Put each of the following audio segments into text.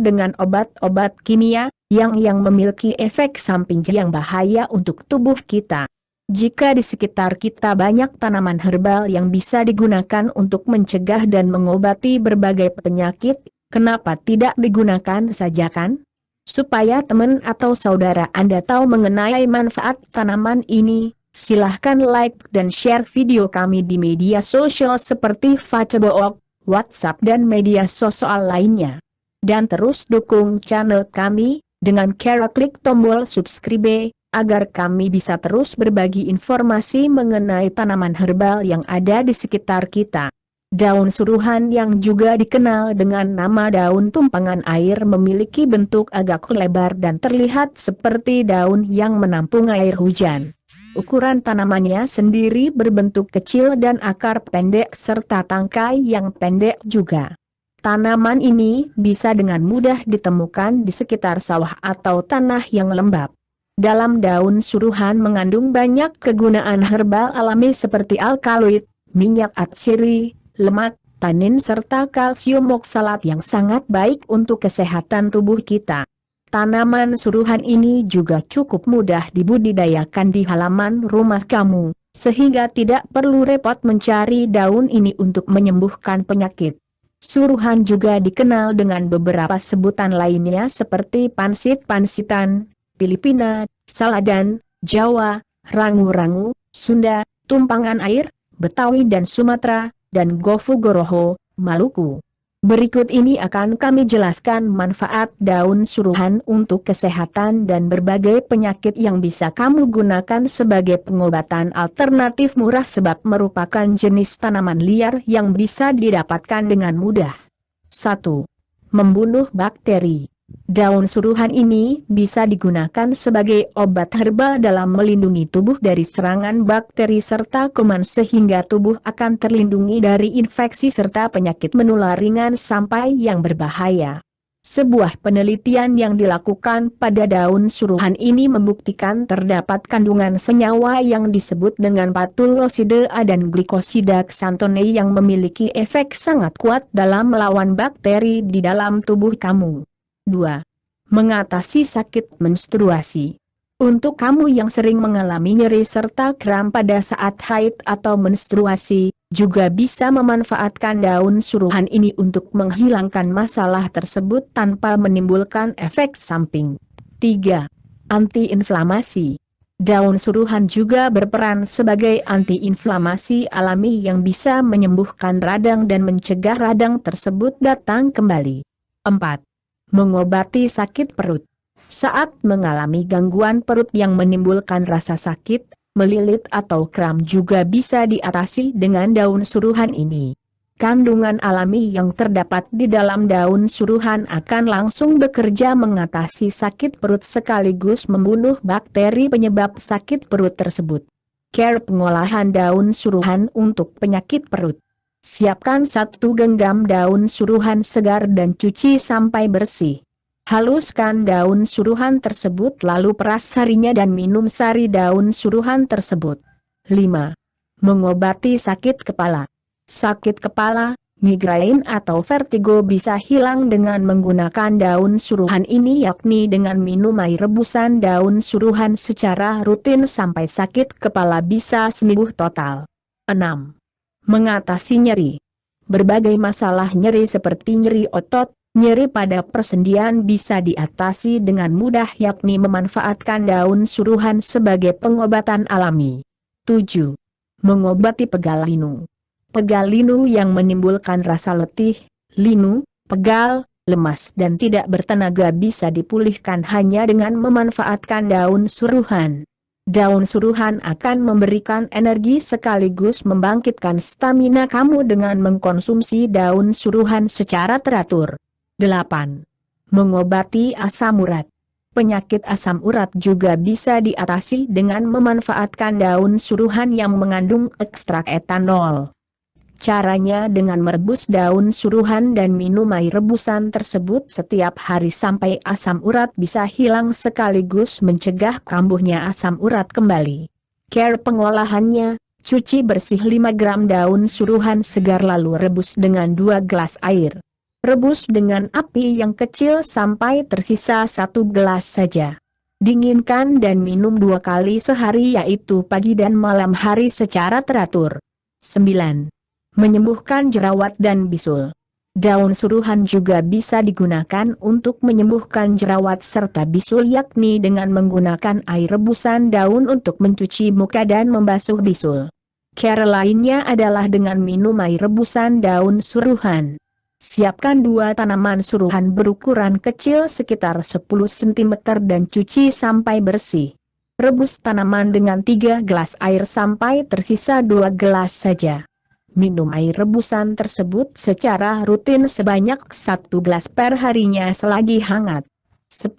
dengan obat-obat kimia yang memiliki efek samping yang bahaya untuk tubuh kita. Jika di sekitar kita banyak tanaman herbal yang bisa digunakan untuk mencegah dan mengobati berbagai penyakit, kenapa tidak digunakan saja kan? Supaya teman atau saudara Anda tahu mengenai manfaat tanaman ini, silahkan like dan share video kami di media sosial seperti Facebook, WhatsApp dan media sosial lainnya. Dan terus dukung channel kami dengan cara klik tombol subscribe, agar kami bisa terus berbagi informasi mengenai tanaman herbal yang ada di sekitar kita. Daun suruhan yang juga dikenal dengan nama daun tumpangan air memiliki bentuk agak lebar dan terlihat seperti daun yang menampung air hujan. Ukuran tanamannya sendiri berbentuk kecil dan akar pendek serta tangkai yang pendek juga. Tanaman ini bisa dengan mudah ditemukan di sekitar sawah atau tanah yang lembab. Dalam daun suruhan mengandung banyak kegunaan herbal alami seperti alkaloid, minyak atsiri, lemak, tanin serta kalsium oksalat yang sangat baik untuk kesehatan tubuh kita. Tanaman suruhan ini juga cukup mudah dibudidayakan di halaman rumah kamu, sehingga tidak perlu repot mencari daun ini untuk menyembuhkan penyakit. Suruhan juga dikenal dengan beberapa sebutan lainnya seperti pansit-pansitan, Filipina, Saladan, Jawa, Rangu-rangu, Sunda, tumpangan air, Betawi dan Sumatera, dan Gofu Goroho, Maluku. Berikut ini akan kami jelaskan manfaat daun suruhan untuk kesehatan dan berbagai penyakit yang bisa kamu gunakan sebagai pengobatan alternatif murah sebab merupakan jenis tanaman liar yang bisa didapatkan dengan mudah. 1. Membunuh bakteri. Daun suruhan ini bisa digunakan sebagai obat herbal dalam melindungi tubuh dari serangan bakteri serta kuman sehingga tubuh akan terlindungi dari infeksi serta penyakit menular ringan sampai yang berbahaya. Sebuah penelitian yang dilakukan pada daun suruhan ini membuktikan terdapat kandungan senyawa yang disebut dengan patulosida dan glikosida xanthone yang memiliki efek sangat kuat dalam melawan bakteri di dalam tubuh kamu. 2. Mengatasi sakit menstruasi. Untuk kamu yang sering mengalami nyeri serta kram pada saat haid atau menstruasi, juga bisa memanfaatkan daun suruhan ini untuk menghilangkan masalah tersebut tanpa menimbulkan efek samping. 3. Antiinflamasi. Daun suruhan juga berperan sebagai antiinflamasi alami yang bisa menyembuhkan radang dan mencegah radang tersebut datang kembali. 4. Mengobati sakit perut. Saat mengalami gangguan perut yang menimbulkan rasa sakit, melilit atau kram juga bisa diatasi dengan daun suruhan ini. Kandungan alami yang terdapat di dalam daun suruhan akan langsung bekerja mengatasi sakit perut sekaligus membunuh bakteri penyebab sakit perut tersebut. Cara pengolahan daun suruhan untuk penyakit perut. Siapkan 1 genggam daun suruhan segar dan cuci sampai bersih. Haluskan daun suruhan tersebut lalu peras sarinya dan minum sari daun suruhan tersebut. 5. Mengobati sakit kepala. Sakit kepala, migrain atau vertigo bisa hilang dengan menggunakan daun suruhan ini yakni dengan minum air rebusan daun suruhan secara rutin sampai sakit kepala bisa sembuh total. 6. Mengatasi nyeri. Berbagai masalah nyeri seperti nyeri otot, nyeri pada persendian bisa diatasi dengan mudah yakni memanfaatkan daun suruhan sebagai pengobatan alami. 7. Mengobati pegal linu. Pegal linu yang menimbulkan rasa letih, linu, pegal, lemas dan tidak bertenaga bisa dipulihkan hanya dengan memanfaatkan daun suruhan. Daun suruhan akan memberikan energi sekaligus membangkitkan stamina kamu dengan mengkonsumsi daun suruhan secara teratur. 8. Mengobati asam urat. Penyakit asam urat juga bisa diatasi dengan memanfaatkan daun suruhan yang mengandung ekstrak etanol. Caranya dengan merebus daun suruhan dan minum air rebusan tersebut setiap hari sampai asam urat bisa hilang sekaligus mencegah kambuhnya asam urat kembali. Cara pengolahannya, cuci bersih 5 gram daun suruhan segar lalu rebus dengan 2 gelas air. Rebus dengan api yang kecil sampai tersisa 1 gelas saja. Dinginkan dan minum 2 kali sehari yaitu pagi dan malam hari secara teratur. 9. Menyembuhkan jerawat dan bisul. Daun suruhan juga bisa digunakan untuk menyembuhkan jerawat serta bisul yakni dengan menggunakan air rebusan daun untuk mencuci muka dan membasuh bisul. Cara lainnya adalah dengan minum air rebusan daun suruhan. Siapkan 2 tanaman suruhan berukuran kecil sekitar 10 cm dan cuci sampai bersih. Rebus tanaman dengan 3 gelas air sampai tersisa 2 gelas saja. Minum air rebusan tersebut secara rutin sebanyak 1 gelas per harinya selagi hangat. 10.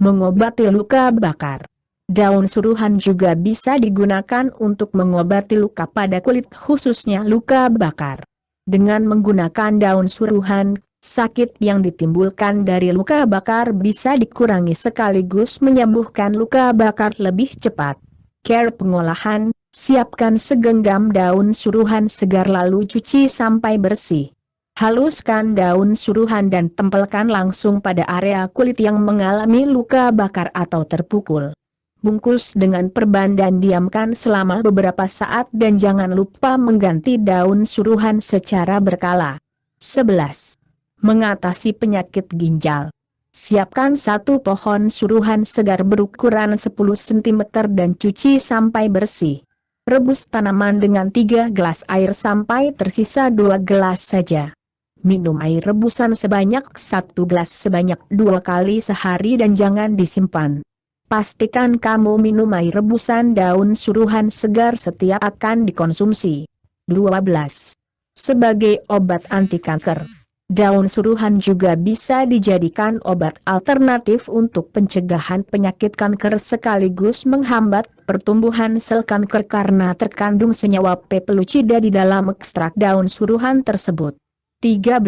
Mengobati luka bakar. Daun suruhan juga bisa digunakan untuk mengobati luka pada kulit khususnya luka bakar. Dengan menggunakan daun suruhan, sakit yang ditimbulkan dari luka bakar bisa dikurangi sekaligus menyembuhkan luka bakar lebih cepat. Cara pengolahan, siapkan segenggam daun suruhan segar lalu cuci sampai bersih. Haluskan daun suruhan dan tempelkan langsung pada area kulit yang mengalami luka bakar atau terpukul. Bungkus dengan perban dan diamkan selama beberapa saat dan jangan lupa mengganti daun suruhan secara berkala. 11. Mengatasi penyakit ginjal. Siapkan 1 pohon suruhan segar berukuran 10 cm dan cuci sampai bersih. Rebus tanaman dengan 3 gelas air sampai tersisa 2 gelas saja. Minum air rebusan sebanyak 1 gelas sebanyak 2 kali sehari dan jangan disimpan. Pastikan kamu minum air rebusan daun suruhan segar setiap akan dikonsumsi. 12. Sebagai obat anti kanker. Daun suruhan juga bisa dijadikan obat alternatif untuk pencegahan penyakit kanker sekaligus menghambat pertumbuhan sel kanker karena terkandung senyawa pepelucida di dalam ekstrak daun suruhan tersebut. 13.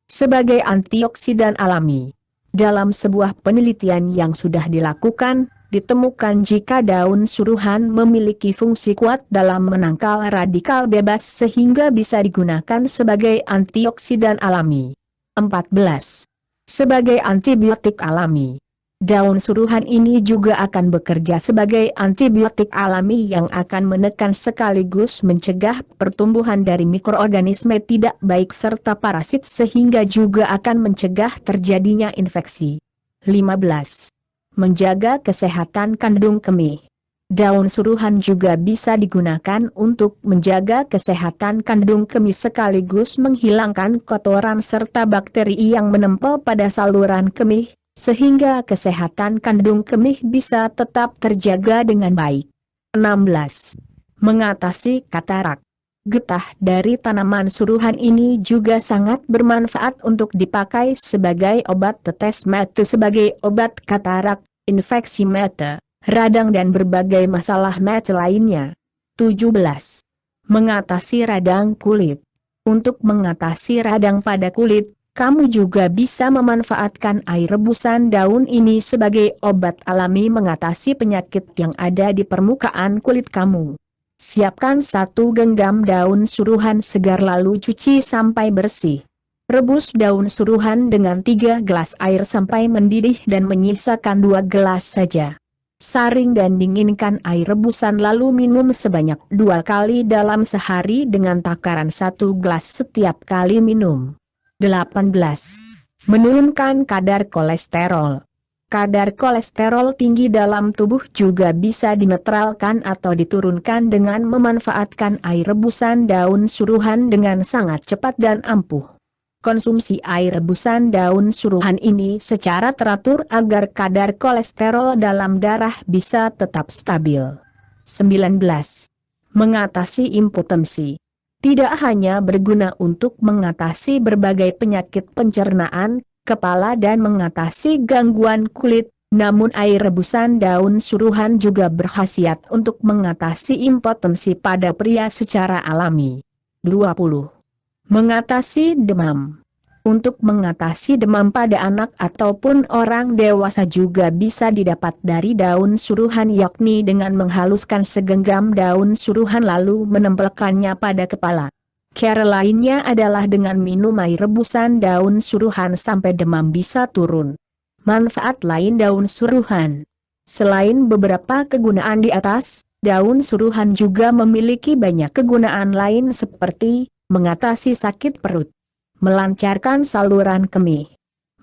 Sebagai antioksidan alami. Dalam sebuah penelitian yang sudah dilakukan, ditemukan jika daun suruhan memiliki fungsi kuat dalam menangkal radikal bebas sehingga bisa digunakan sebagai antioksidan alami. 14. Sebagai antibiotik alami. Daun suruhan ini juga akan bekerja sebagai antibiotik alami yang akan menekan sekaligus mencegah pertumbuhan dari mikroorganisme tidak baik serta parasit sehingga juga akan mencegah terjadinya infeksi. 15. Menjaga kesehatan kandung kemih. Daun suruhan juga bisa digunakan untuk menjaga kesehatan kandung kemih sekaligus menghilangkan kotoran serta bakteri yang menempel pada saluran kemih, sehingga kesehatan kandung kemih bisa tetap terjaga dengan baik. 16. Mengatasi katarak. Getah dari tanaman suruhan ini juga sangat bermanfaat untuk dipakai sebagai obat tetes mata sebagai obat katarak, infeksi mata, radang dan berbagai masalah mata lainnya. 17. Mengatasi radang kulit. Untuk mengatasi radang pada kulit, kamu juga bisa memanfaatkan air rebusan daun ini sebagai obat alami mengatasi penyakit yang ada di permukaan kulit kamu. Siapkan 1 genggam daun suruhan segar lalu cuci sampai bersih. Rebus daun suruhan dengan 3 gelas air sampai mendidih dan menyisakan 2 gelas saja. Saring dan dinginkan air rebusan lalu minum sebanyak 2 kali dalam sehari dengan takaran 1 gelas setiap kali minum. 18. Menurunkan kadar kolesterol. Kadar kolesterol tinggi dalam tubuh juga bisa dinetralkan atau diturunkan dengan memanfaatkan air rebusan daun suruhan dengan sangat cepat dan ampuh. Konsumsi air rebusan daun suruhan ini secara teratur agar kadar kolesterol dalam darah bisa tetap stabil. 19. Mengatasi impotensi. Tidak hanya berguna untuk mengatasi berbagai penyakit pencernaan, kepala dan mengatasi gangguan kulit, namun air rebusan daun suruhan juga berkhasiat untuk mengatasi impotensi pada pria secara alami. 20. Mengatasi demam. Untuk mengatasi demam pada anak ataupun orang dewasa juga bisa didapat dari daun suruhan yakni dengan menghaluskan segenggam daun suruhan lalu menempelkannya pada kepala. Cara lainnya adalah dengan minum air rebusan daun suruhan sampai demam bisa turun. Manfaat lain daun suruhan. Selain beberapa kegunaan di atas, daun suruhan juga memiliki banyak kegunaan lain seperti mengatasi sakit perut, melancarkan saluran kemih,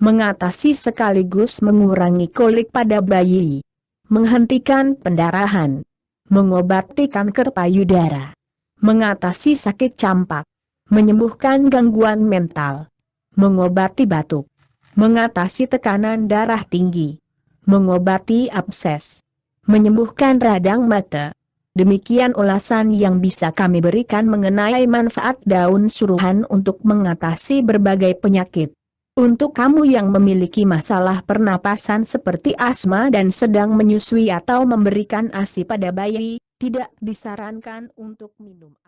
mengatasi sekaligus mengurangi kolik pada bayi, menghentikan pendarahan, mengobati kanker payudara, mengatasi sakit campak, menyembuhkan gangguan mental, mengobati batuk, mengatasi tekanan darah tinggi, mengobati abses, menyembuhkan radang mata. Demikian ulasan yang bisa kami berikan mengenai manfaat daun suruhan untuk mengatasi berbagai penyakit. Untuk kamu yang memiliki masalah pernapasan seperti asma dan sedang menyusui atau memberikan ASI pada bayi, tidak disarankan untuk minum.